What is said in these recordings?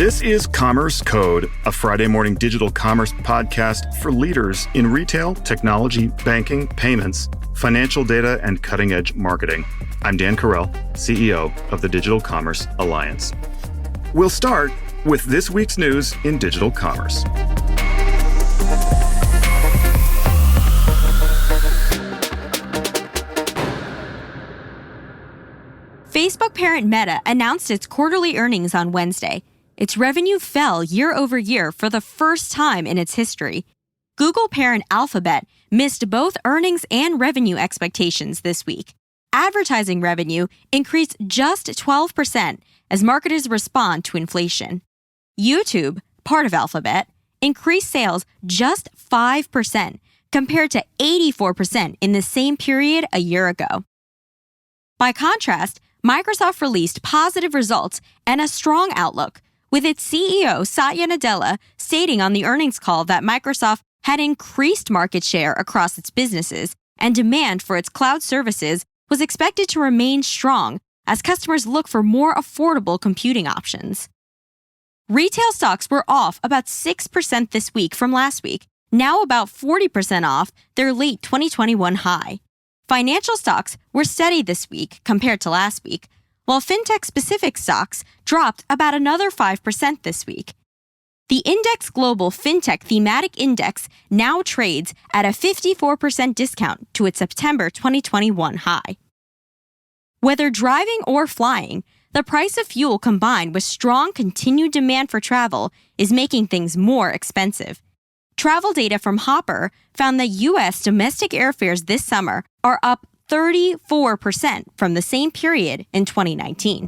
This is Commerce Code, a Friday morning digital commerce podcast for leaders in retail, technology, banking, payments, financial data, and cutting-edge marketing. I'm Dan Carell, CEO of the Digital Commerce Alliance. We'll start with this week's news in digital commerce. Facebook parent Meta announced its quarterly earnings on Wednesday. Its revenue fell year over year for the first time in its history. Google parent Alphabet missed both earnings and revenue expectations this week. Advertising revenue increased just 12% as marketers respond to inflation. YouTube, part of Alphabet, increased sales just 5% compared to 84% in the same period a year ago. By contrast, Microsoft released positive results and a strong outlook, with its CEO Satya Nadella stating on the earnings call that Microsoft had increased market share across its businesses and demand for its cloud services was expected to remain strong as customers look for more affordable computing options. Retail stocks were off about 6% this week from last week, now about 40% off their late 2021 high. Financial stocks were steady this week compared to last week, while fintech-specific stocks dropped about another 5% this week. The Index Global Fintech Thematic Index now trades at a 54% discount to its September 2021 high. Whether driving or flying, the price of fuel combined with strong continued demand for travel is making things more expensive. Travel data from Hopper found that U.S. domestic airfares this summer are up 34% from the same period in 2019.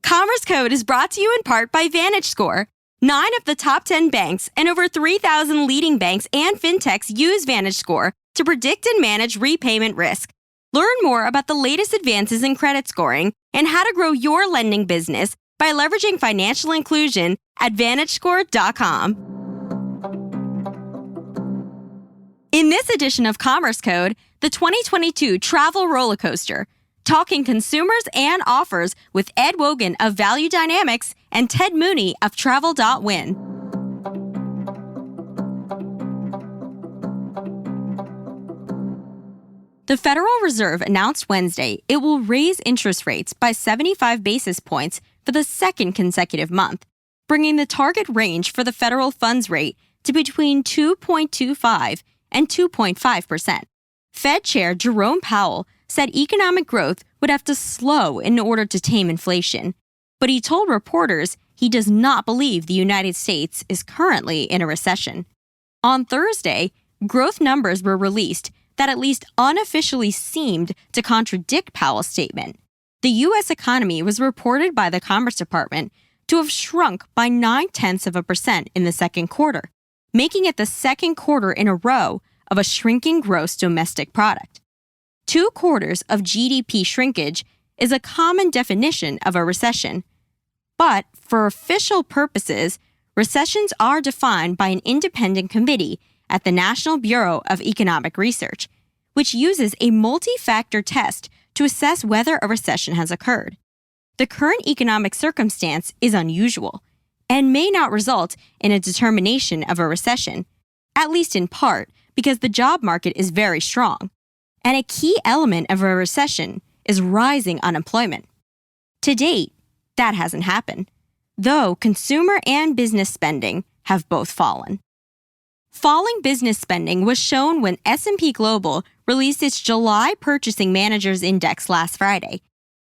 Commerce Code is brought to you in part by VantageScore. 9 of the top 10 banks and over 3,000 leading banks and fintechs use VantageScore to predict and manage repayment risk. Learn more about the latest advances in credit scoring and how to grow your lending business by leveraging financial inclusion at VantageScore.com. In this edition of Commerce Code, the 2022 Travel Roller Coaster, talking consumers and offers with Ed Wogan of Value Dynamics and Ted Mooney of Travel.win. The Federal Reserve announced Wednesday it will raise interest rates by 75 basis points for the second consecutive month, bringing the target range for the federal funds rate to between 2.25 and 2.5%. Fed Chair Jerome Powell said economic growth would have to slow in order to tame inflation, but he told reporters he does not believe the United States is currently in a recession. On Thursday, growth numbers were released that at least unofficially seemed to contradict Powell's statement. The U.S. economy was reported by the Commerce Department to have shrunk by 0.9% in the second quarter, making it the second quarter in a row of a shrinking gross domestic product. 2 quarters of GDP shrinkage is a common definition of a recession. But for official purposes, recessions are defined by an independent committee at the National Bureau of Economic Research, which uses a multi-factor test to assess whether a recession has occurred. The current economic circumstance is unusual and may not result in a determination of a recession, at least in part because the job market is very strong, and a key element of a recession is rising unemployment. To date, that hasn't happened, though consumer and business spending have both fallen. Falling business spending was shown when S&P Global released its July Purchasing Managers Index last Friday.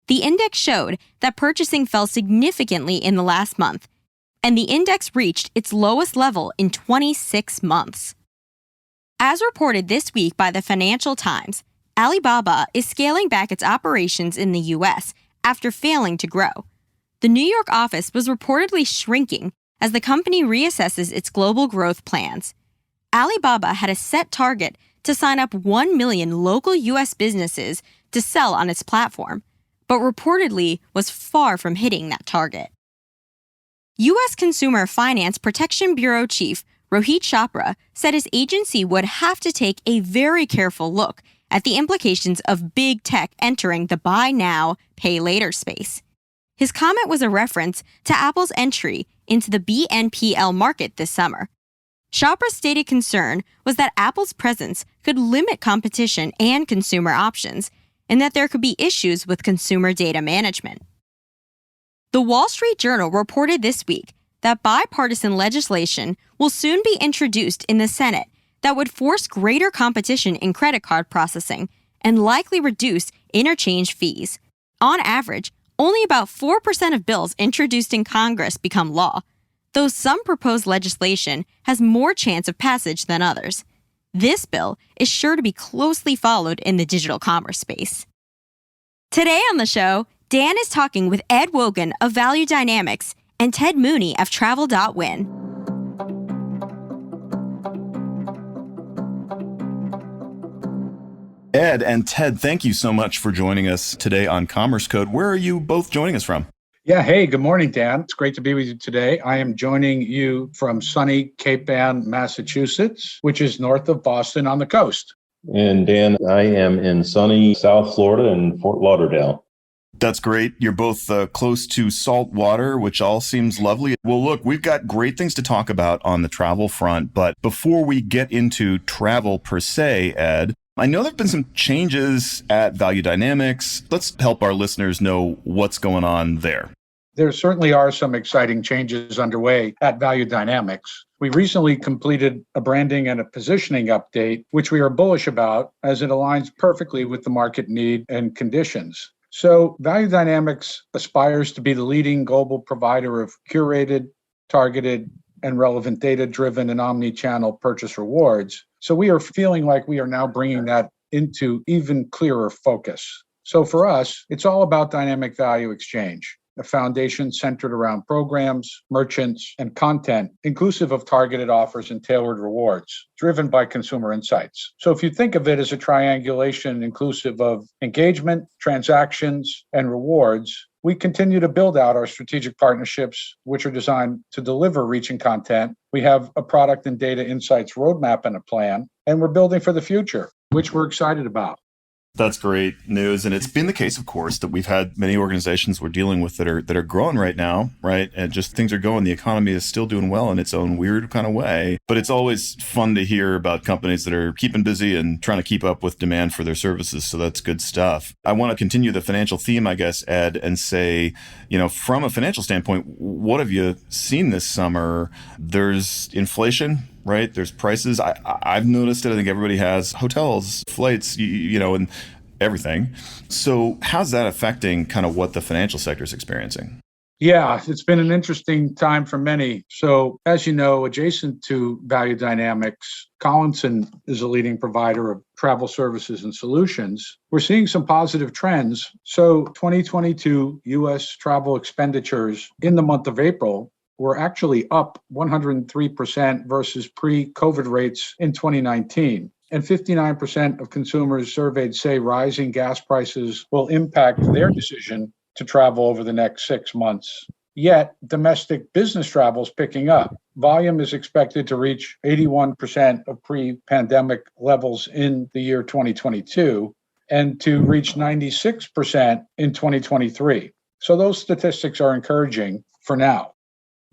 The index showed that purchasing fell significantly in the last month, and the index reached its lowest level in 26 months. As reported this week by the Financial Times, Alibaba is scaling back its operations in the U.S. after failing to grow. The New York office was reportedly shrinking as the company reassesses its global growth plans. Alibaba had a set target to sign up 1 million local U.S. businesses to sell on its platform, but reportedly was far from hitting that target. U.S. Consumer Finance Protection Bureau Chief Rohit Chopra said his agency would have to take a very careful look at the implications of big tech entering the buy now, pay later space. His comment was a reference to Apple's entry into the BNPL market this summer. Chopra's stated concern was that Apple's presence could limit competition and consumer options, and that there could be issues with consumer data management. The Wall Street Journal reported this week that bipartisan legislation will soon be introduced in the Senate that would force greater competition in credit card processing and likely reduce interchange fees. On average, only about 4% of bills introduced in Congress become law, though some proposed legislation has more chance of passage than others. This bill is sure to be closely followed in the digital commerce space. Today on the show, Dan is talking with Ed Wogan of Value Dynamics and Ted Mooney of Travel.Win. Ed and Ted, thank you so much for joining us today on Commerce Code. Where are you both joining us from? Yeah, hey, good morning, Dan. It's great to be with you today. I am joining you from sunny Cape Ann, Massachusetts, which is north of Boston on the coast. And Dan, I am in sunny South Florida in Fort Lauderdale. That's great. You're both close to salt water, which all seems lovely. Well, look, we've got great things to talk about on the travel front. But before we get into travel per se, Ed, I know there have been some changes at Value Dynamics. Let's help our listeners know what's going on there. There certainly are some exciting changes underway at Value Dynamics. We recently completed a branding and a positioning update, which we are bullish about as it aligns perfectly with the market need and conditions. So Value Dynamics aspires to be the leading global provider of curated, targeted, and relevant data-driven and omni-channel purchase rewards. So we are feeling like we are now bringing that into even clearer focus. So for us, it's all about dynamic value exchange, a foundation centered around programs, merchants, and content, inclusive of targeted offers and tailored rewards, driven by consumer insights. So if you think of it as a triangulation inclusive of engagement, transactions, and rewards, we continue to build out our strategic partnerships, which are designed to deliver reaching content. We have a product and data insights roadmap and a plan, and we're building for the future, which we're excited about. That's great news. And it's been the case, of course, that we've had many organizations we're dealing with that are growing right now, right? And just things are going. The economy is still doing well in its own weird kind of way. But it's always fun to hear about companies that are keeping busy and trying to keep up with demand for their services. So that's good stuff. I want to continue the financial theme, I guess, Ed, and say, from a financial standpoint, what have you seen this summer? There's inflation, right? There's prices. I've noticed it. I think everybody has hotels, flights, and everything. So how's that affecting kind of what the financial sector is experiencing? Yeah, it's been an interesting time for many. So as you know, adjacent to Value Dynamics, Collinson is a leading provider of travel services and solutions. We're seeing some positive trends. So 2022 U.S. travel expenditures in the month of April were actually up 103% versus pre-COVID rates in 2019. And 59% of consumers surveyed say rising gas prices will impact their decision to travel over the next 6 months. Yet, domestic business travel is picking up. Volume is expected to reach 81% of pre-pandemic levels in the year 2022 and to reach 96% in 2023. So those statistics are encouraging for now.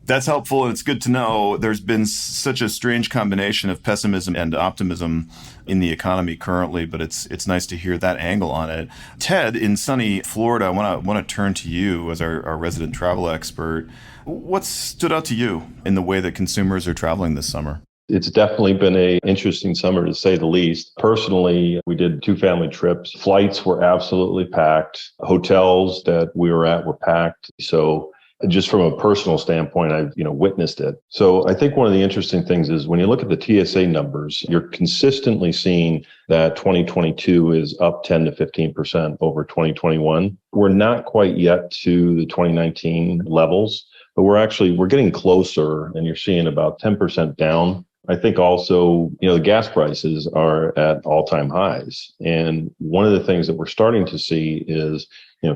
That's helpful, and it's good to know. There's been such a strange combination of pessimism and optimism in the economy currently, but it's nice to hear that angle on it. Ted, in sunny Florida, I want to turn to you as our resident travel expert. What stood out to you in the way that consumers are traveling this summer? It's definitely been an interesting summer, to say the least. Personally, we did 2 family trips. Flights were absolutely packed. Hotels that we were at were packed. So just from a personal standpoint, I've witnessed it. So I think one of the interesting things is when you look at the TSA numbers, you're consistently seeing that 2022 is up 10 to 15% over 2021. We're not quite yet to the 2019 levels, but we're getting closer, and you're seeing about 10% down. I think also, the gas prices are at all-time highs. And one of the things that we're starting to see is,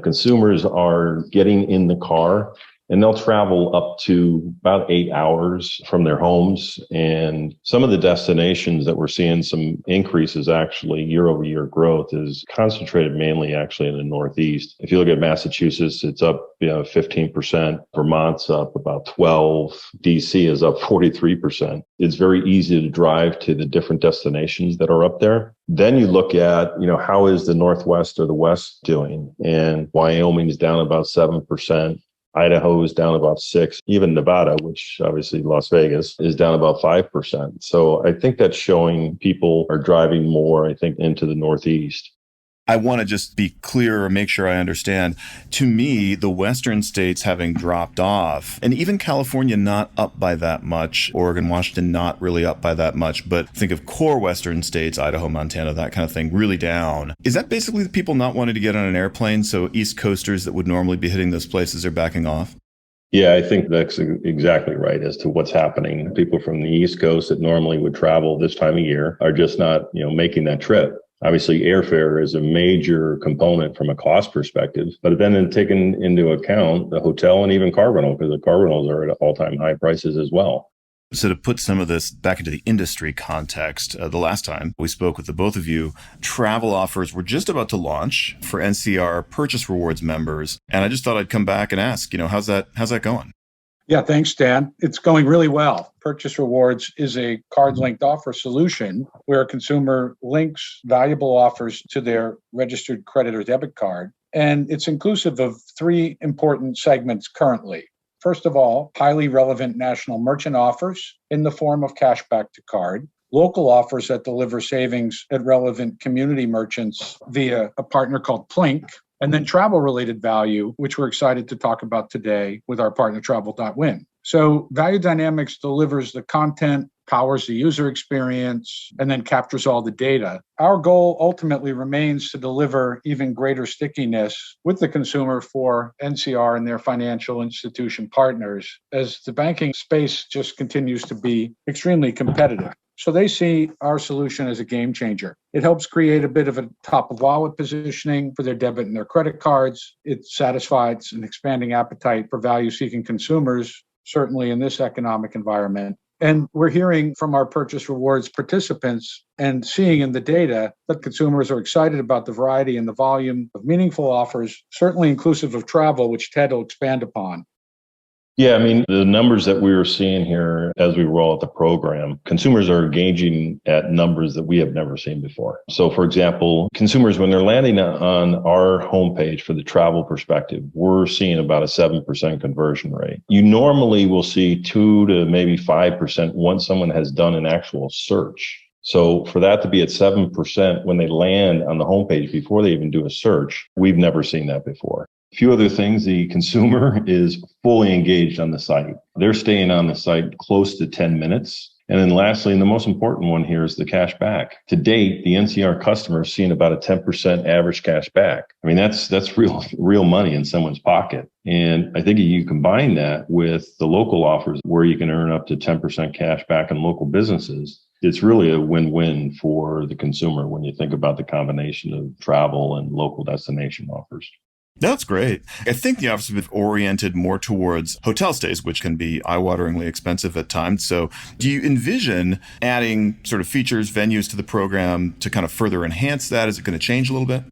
consumers are getting in the car and they'll travel up to about 8 hours from their homes. And some of the destinations that we're seeing some increases actually year over year growth is concentrated mainly actually in the Northeast. If you look at Massachusetts, it's up 15%. Vermont's up about 12%. DC is up 43%. It's very easy to drive to the different destinations that are up there. Then you look at, how is the Northwest or the West doing? And Wyoming is down about 7%. Idaho is down about 6%. Even Nevada, which obviously Las Vegas, is down about 5%. So I think that's showing people are driving more, I think, into the Northeast. I want to just be clear or make sure I understand. To me, the Western states having dropped off, and even California not up by that much, Oregon, Washington not really up by that much, but think of core Western states, Idaho, Montana, that kind of thing, really down. Is that basically the people not wanting to get on an airplane, so East Coasters that would normally be hitting those places are backing off? Yeah, I think that's exactly right as to what's happening. People from the East Coast that normally would travel this time of year are just not, making that trip. Obviously, airfare is a major component from a cost perspective, but then taken into account the hotel and even car rental, because the car rentals are at all-time high prices as well. So to put some of this back into the industry context, the last time we spoke with the both of you, travel offers were just about to launch for NCR Purchase Rewards members. And I just thought I'd come back and ask, how's that going? Yeah, thanks, Dan. It's going really well. Purchase Rewards is a card-linked offer solution where a consumer links valuable offers to their registered credit or debit card. And it's inclusive of 3 important segments currently. First of all, highly relevant national merchant offers in the form of cashback to card, local offers that deliver savings at relevant community merchants via a partner called Plink, and then travel-related value, which we're excited to talk about today with our partner Travel.win. So Value Dynamics delivers the content, powers the user experience, and then captures all the data. Our goal ultimately remains to deliver even greater stickiness with the consumer for NCR and their financial institution partners, as the banking space just continues to be extremely competitive. So they see our solution as a game changer. It helps create a bit of a top of wallet positioning for their debit and their credit cards. It satisfies an expanding appetite for value-seeking consumers, certainly in this economic environment. And we're hearing from our Purchase Rewards participants and seeing in the data that consumers are excited about the variety and the volume of meaningful offers, certainly inclusive of travel, which Ted will expand upon. Yeah, the numbers that we were seeing here as we roll out the program, consumers are engaging at numbers that we have never seen before. So, for example, consumers, when they're landing on our homepage for the travel perspective, we're seeing about a 7% conversion rate. You normally will see 2 to maybe 5% once someone has done an actual search. So for that to be at 7% when they land on the homepage before they even do a search, we've never seen that before. A few other things, the consumer is fully engaged on the site. They're staying on the site close to 10 minutes. And then lastly, and the most important one here is the cash back. To date, the NCR customer is seeing about a 10% average cash back. That's real money in someone's pocket. And I think you combine that with the local offers where you can earn up to 10% cash back in local businesses. It's really a win-win for the consumer when you think about the combination of travel and local destination offers. That's great. I think the office has been oriented more towards hotel stays, which can be eye-wateringly expensive at times. So do you envision adding sort of features, venues to the program to kind of further enhance that? Is it going to change a little bit?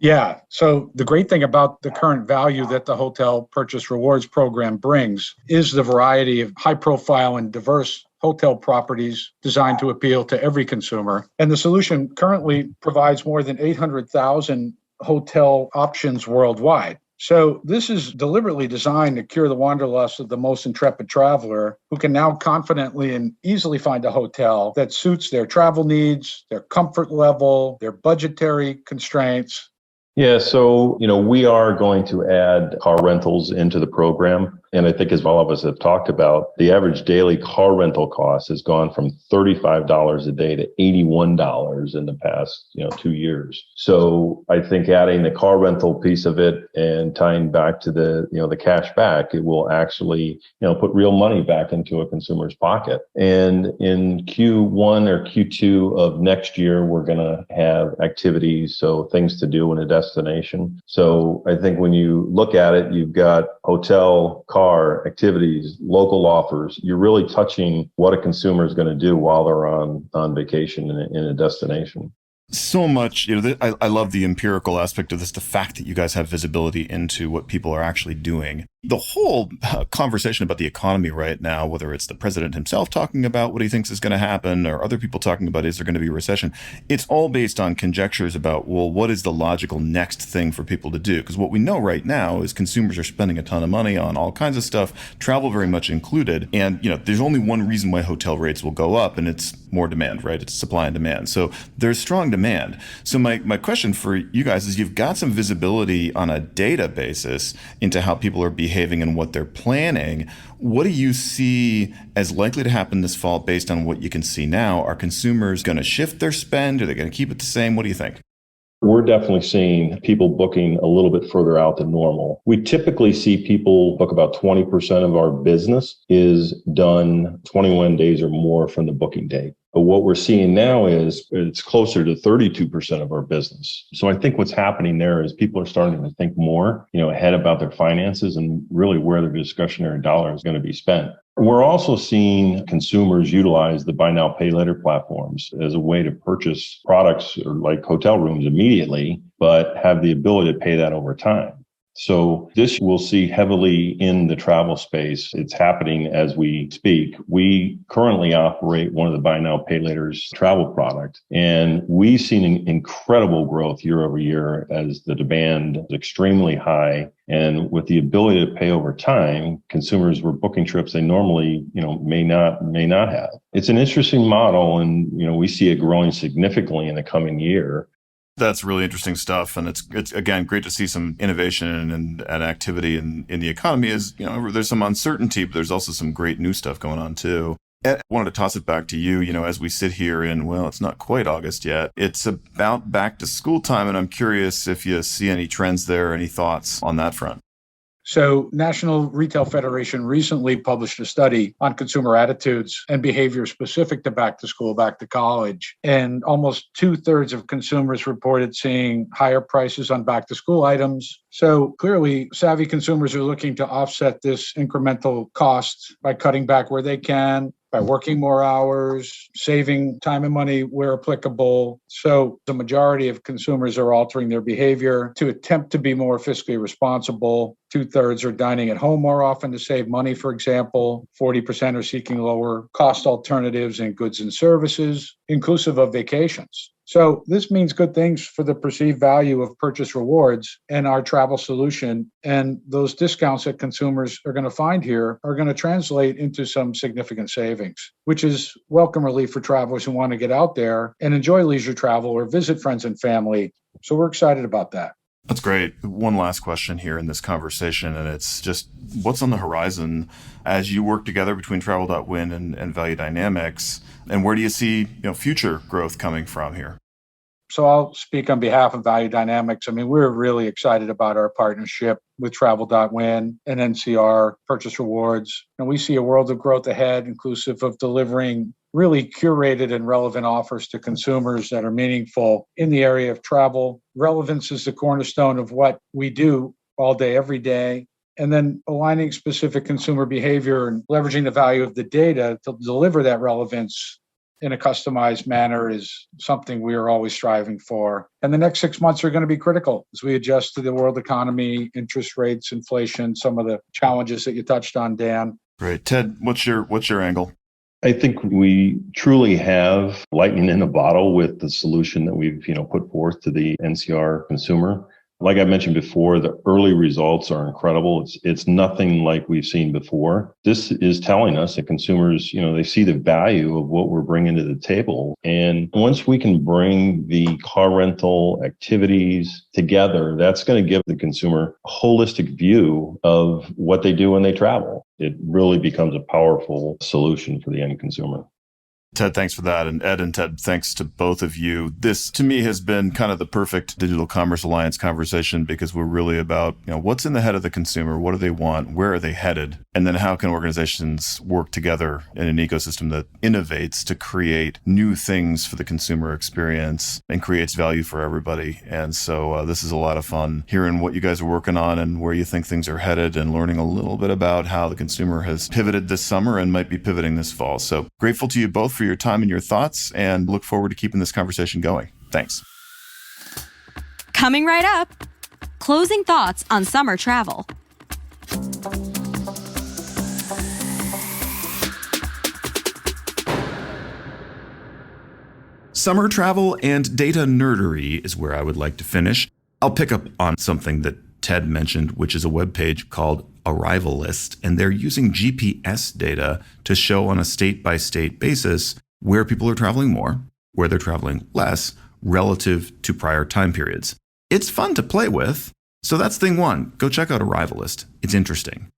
Yeah. So the great thing about the current value that the Hotel Purchase Rewards program brings is the variety of high-profile and diverse hotel properties designed to appeal to every consumer. And the solution currently provides more than 800,000 hotel options worldwide. So this is deliberately designed to cure the wanderlust of the most intrepid traveler who can now confidently and easily find a hotel that suits their travel needs, their comfort level, their budgetary constraints. Yeah, so, we are going to add car rentals into the program. And I think as all of us have talked about, the average daily car rental cost has gone from $35 a day to $81 in the past, 2 years. So I think adding the car rental piece of it and tying back to the cash back, it will actually, put real money back into a consumer's pocket. And in Q1 or Q2 of next year, we're going to have activities, so things to do in a destination. So I think when you look at it, you've got hotel, car car, activities, local offers. You're really touching what a consumer is going to do while they're on vacation in a destination. So much, I love the empirical aspect of this, the fact that you guys have visibility into what people are actually doing. The whole conversation about the economy right now, whether it's the president himself talking about what he thinks is going to happen or other people talking about is there going to be a recession, it's all based on conjectures about, well, what is the logical next thing for people to do? Because what we know right now is consumers are spending a ton of money on all kinds of stuff, travel very much included. And, there's only one reason why hotel rates will go up, and it's more demand, right? It's supply and demand. So there's strong demand. So my question for you guys is you've got some visibility on a data basis into how people are behaving and what they're planning. What do you see as likely to happen this fall based on what you can see now? Are consumers going to shift their spend? Are they going to keep it the same? What do you think? We're definitely seeing people booking a little bit further out than normal. We typically see people book about 20% of our business is done 21 days or more from the booking date. But what we're seeing now is it's closer to 32% of our business. So I think what's happening there is people are starting to think more, ahead about their finances and really where their discretionary dollar is going to be spent. We're also seeing consumers utilize the buy now, pay later platforms as a way to purchase products or like hotel rooms immediately, but have the ability to pay that over time. So this we'll see heavily in the travel space. It's happening as we speak. We currently operate one of the buy now, pay later's travel product, and we've seen an incredible growth year over year as the demand is extremely high. And with the ability to pay over time, consumers were booking trips they normally, may not have. It's an interesting model, and we see it growing significantly in the coming year. That's really interesting stuff. And it's again, great to see some innovation and activity in the economy. As there's some uncertainty, but there's also some great new stuff going on too. Ed, I wanted to toss it back to you, as we sit here in, it's not quite August yet. It's about back to school time. And I'm curious if you see any trends there, any thoughts on that front. So National Retail Federation recently published a study on consumer attitudes and behavior specific to back to school, back to college. And almost 2/3 of consumers reported seeing higher prices on back to school items. So clearly, savvy consumers are looking to offset this incremental cost by cutting back where they can, by working more hours, saving time and money where applicable. So the majority of consumers are altering their behavior to attempt to be more fiscally responsible. 2/3 are dining at home more often to save money, for example. 40% are seeking lower cost alternatives in goods and services, inclusive of vacations. So this means good things for the perceived value of purchase rewards and our travel solution. And those discounts that consumers are going to find here are going to translate into some significant savings, which is welcome relief for travelers who want to get out there and enjoy leisure travel or visit friends and family. So we're excited about that. That's great. One last question here in this conversation, and it's just what's on the horizon as you work together between Travel.Win and Value Dynamics, and where do you see future growth coming from here? So I'll speak on behalf of Value Dynamics. We're really excited about our partnership with Travel.Win and NCR Purchase Rewards. And we see a world of growth ahead, inclusive of delivering really curated and relevant offers to consumers that are meaningful in the area of travel. Relevance is the cornerstone of what we do all day, every day. And then aligning specific consumer behavior and leveraging the value of the data to deliver that relevance in a customized manner is something we are always striving for. And the next 6 months are going to be critical as we adjust to the world economy, interest rates, inflation, some of the challenges that you touched on, Dan. Great. Ted, what's your angle? I think we truly have lightning in a bottle with the solution that we've, put forth to the NCR consumer. Like I mentioned before, the early results are incredible. It's nothing like we've seen before. This is telling us that consumers, they see the value of what we're bringing to the table. And once we can bring the car rental activities together, that's going to give the consumer a holistic view of what they do when they travel. It really becomes a powerful solution for the end consumer. Ted, thanks for that. And Ed and Ted, thanks to both of you. This, to me, has been kind of the perfect Digital Commerce Alliance conversation because we're really about, what's in the head of the consumer? What do they want? Where are they headed? And then how can organizations work together in an ecosystem that innovates to create new things for the consumer experience and creates value for everybody? And so this is a lot of fun hearing what you guys are working on and where you think things are headed and learning a little bit about how the consumer has pivoted this summer and might be pivoting this fall. So grateful to you both for your time and your thoughts, and look forward to keeping this conversation going. Thanks. Coming right up, closing thoughts on summer travel. Summer travel and data nerdery is where I would like to finish. I'll pick up on something that Ted mentioned, which is a webpage called Arrival List, and they're using GPS data to show on a state-by-state basis where people are traveling more, where they're traveling less, relative to prior time periods. It's fun to play with, so that's thing one. Go check out Arrival List. It's interesting.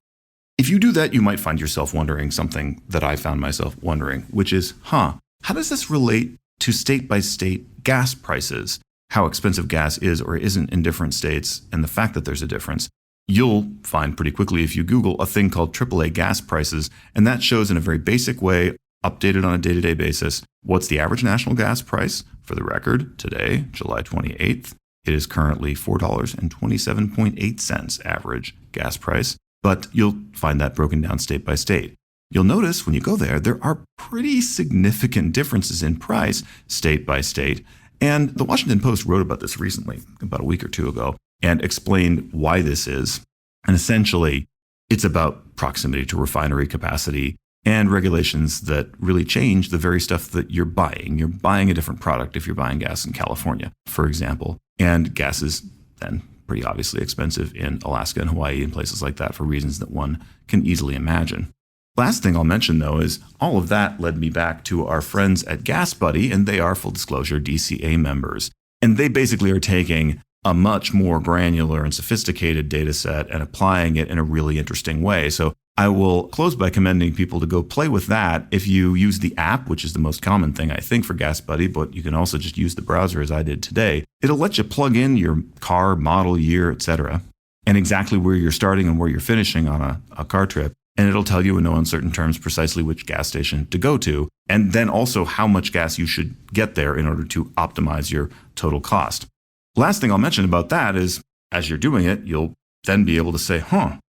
If you do that, you might find yourself wondering something that I found myself wondering, which is, how does this relate to state-by-state gas prices? How expensive gas is or isn't in different states, and the fact that there's a difference. You'll find pretty quickly if you Google a thing called AAA gas prices, and that shows in a very basic way, updated on a day-to-day basis, what's the average national gas price. For the record, today, July 28th, it is currently $4.27.8 average gas price, but you'll find that broken down state by state. You'll notice when you go there, there are pretty significant differences in price state by state. And the Washington Post wrote about this recently, about a week or two ago, and explained why this is. And essentially, it's about proximity to refinery capacity and regulations that really change the very stuff that you're buying. You're buying a different product if you're buying gas in California, for example. And gas is then pretty obviously expensive in Alaska and Hawaii and places like that for reasons that one can easily imagine. Last thing I'll mention, though, is all of that led me back to our friends at Gas Buddy, and they are, full disclosure, DCA members. And they basically are taking a much more granular and sophisticated data set and applying it in a really interesting way. So I will close by commending people to go play with that. If you use the app, which is the most common thing, I think, for Gas Buddy, but you can also just use the browser as I did today. It'll let you plug in your car, model, year, etc., and exactly where you're starting and where you're finishing on a car trip. And it'll tell you in no uncertain terms precisely which gas station to go to, and then also how much gas you should get there in order to optimize your total cost. Last thing I'll mention about that is, as you're doing it, you'll then be able to say, how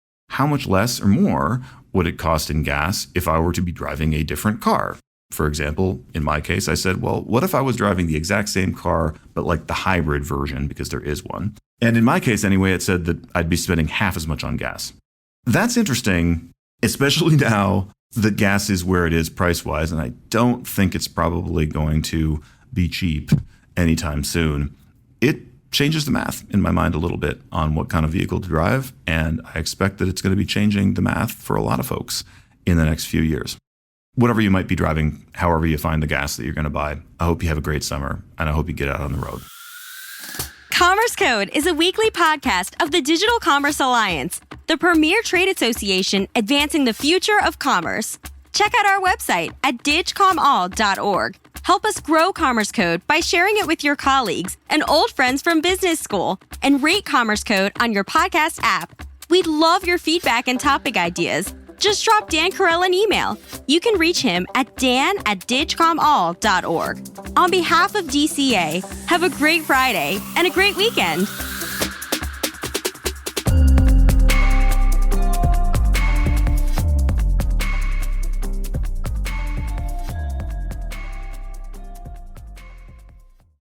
much less or more would it cost in gas if I were to be driving a different car? For example, in my case, I said, well, what if I was driving the exact same car, but like the hybrid version, because there is one. And in my case, anyway, it said that I'd be spending half as much on gas. That's interesting, especially now that gas is where it is price-wise, and I don't think it's probably going to be cheap anytime soon. It changes the math in my mind a little bit on what kind of vehicle to drive, and I expect that it's going to be changing the math for a lot of folks in the next few years. Whatever you might be driving, however you find the gas that you're going to buy, I hope you have a great summer, and I hope you get out on the road. Commerce Code is a weekly podcast of the Digital Commerce Alliance, the premier trade association advancing the future of commerce. Check out our website at digcomall.org. Help us grow Commerce Code by sharing it with your colleagues and old friends from business school, and rate Commerce Code on your podcast app. We'd love your feedback and topic ideas. Just drop Dan Carell an email. You can reach him at dan@digcomall.org. On behalf of DCA, have a great Friday and a great weekend.